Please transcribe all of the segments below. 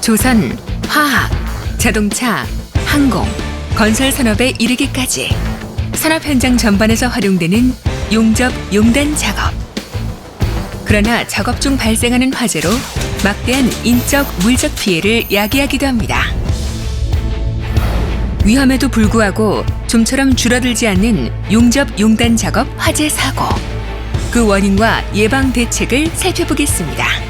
조선, 화학, 자동차, 항공, 건설 산업에 이르기까지 산업 현장 전반에서 활용되는 용접, 용단 작업. 그러나 작업 중 발생하는 화재로 막대한 인적, 물적 피해를 야기하기도 합니다. 위험에도 불구하고 좀처럼 줄어들지 않는 용접, 용단 작업 화재 사고. 그 원인과 예방 대책을 살펴보겠습니다.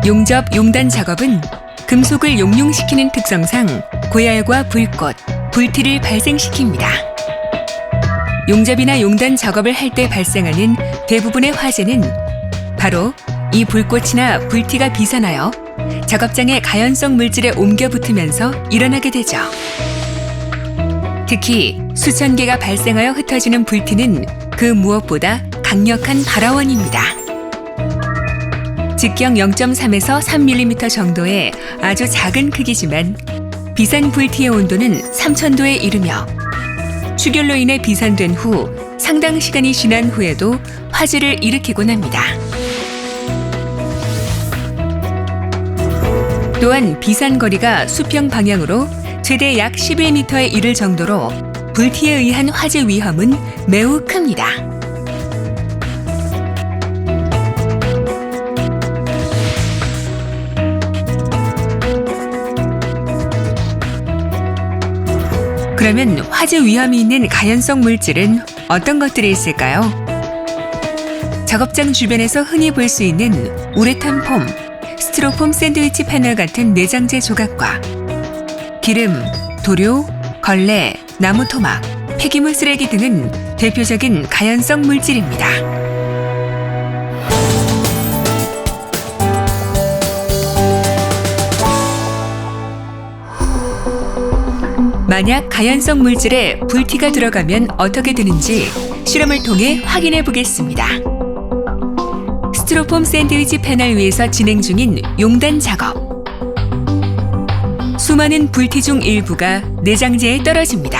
용접, 용단 작업은 금속을 용융시키는 특성상 고열과 불꽃, 불티를 발생시킵니다. 용접이나 용단 작업을 할 때 발생하는 대부분의 화재는 바로 이 불꽃이나 불티가 비산하여 작업장의 가연성 물질에 옮겨 붙으면서 일어나게 되죠. 특히 수천 개가 발생하여 흩어지는 불티는 그 무엇보다 강력한 발화원입니다. 직경 0.3에서 3mm 정도의 아주 작은 크기지만 비산 불티의 온도는 3000도에 이르며 출혈로 인해 비산된 후 상당 시간이 지난 후에도 화재를 일으키곤 합니다. 또한 비산 거리가 수평 방향으로 최대 약 11m에 이를 정도로 불티에 의한 화재 위험은 매우 큽니다. 그러면 화재 위험이 있는 가연성 물질은 어떤 것들이 있을까요? 작업장 주변에서 흔히 볼 수 있는 우레탄 폼, 스티로폼 샌드위치 패널 같은 내장재 조각과 기름, 도료, 걸레, 나무 토막, 폐기물 쓰레기 등은 대표적인 가연성 물질입니다. 만약 가연성 물질에 불티가 들어가면 어떻게 되는지 실험을 통해 확인해 보겠습니다. 스티로폼 샌드위치 패널 위에서 진행 중인 용단 작업. 수많은 불티 중 일부가 내장재에 떨어집니다.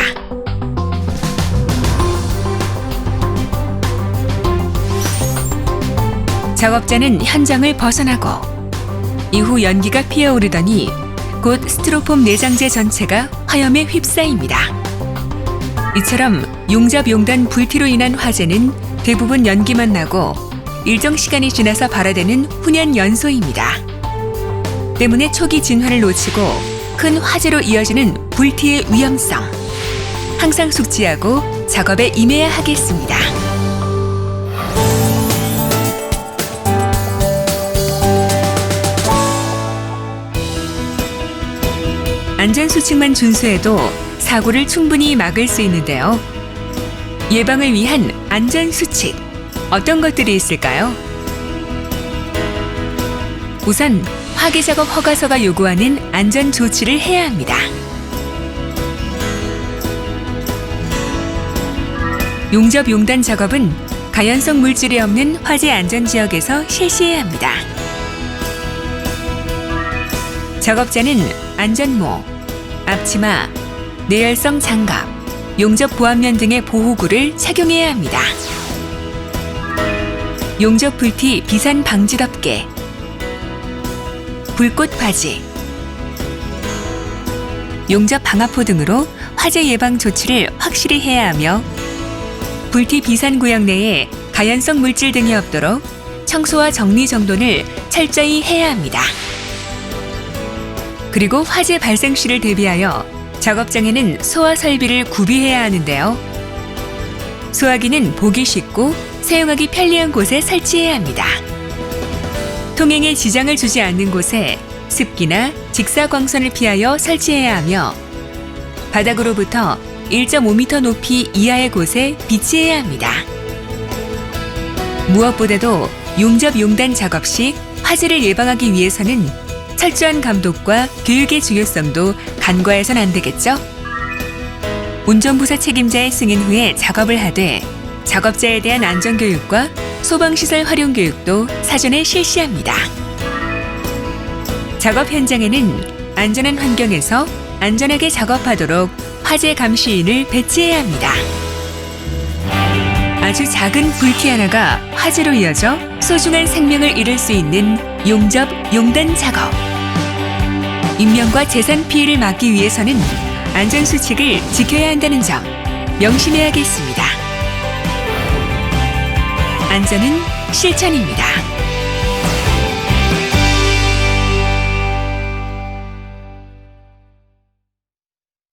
작업자는 현장을 벗어나고 이후 연기가 피어오르더니 곧 스티로폼 내장재 전체가 화염에 휩싸입니다. 이처럼 용접, 용단 불티로 인한 화재는 대부분 연기만 나고 일정 시간이 지나서 발화되는 훈연 연소입니다. 때문에 초기 진화를 놓치고 큰 화재로 이어지는 불티의 위험성. 항상 숙지하고 작업에 임해야 하겠습니다. 안전수칙만 준수해도 사고를 충분히 막을 수 있는데요. 예방을 위한 안전수칙, 어떤 것들이 있을까요? 우선 화기작업 허가서가 요구하는 안전조치를 해야 합니다. 용접, 용단 작업은 가연성 물질이 없는 화재 안전지역에서 실시해야 합니다. 작업자는 안전모, 앞치마, 내열성 장갑, 용접 보안면 등의 보호구를 착용해야 합니다. 용접 불티 비산 방지 덮개, 불꽃 바지, 용접 방화포 등으로 화재 예방 조치를 확실히 해야 하며 불티 비산 구역 내에 가연성 물질 등이 없도록 청소와 정리 정돈을 철저히 해야 합니다. 그리고 화재 발생 시를 대비하여 작업장에는 소화 설비를 구비해야 하는데요. 소화기는 보기 쉽고 사용하기 편리한 곳에 설치해야 합니다. 통행에 지장을 주지 않는 곳에 습기나 직사광선을 피하여 설치해야 하며 바닥으로부터 1.5m 높이 이하의 곳에 비치해야 합니다. 무엇보다도 용접, 용단 작업 시 화재를 예방하기 위해서는 철저한 감독과 교육의 중요성도 간과해선 안 되겠죠? 운전부서 책임자의 승인 후에 작업을 하되 작업자에 대한 안전교육과 소방시설 활용 교육도 사전에 실시합니다. 작업 현장에는 안전한 환경에서 안전하게 작업하도록 화재 감시인을 배치해야 합니다. 아주 작은 불티 하나가 화재로 이어져 소중한 생명을 잃을 수 있는 용접, 용단 작업. 인명과 재산 피해를 막기 위해서는 안전수칙을 지켜야 한다는 점 명심해야겠습니다. 안전은 실천입니다.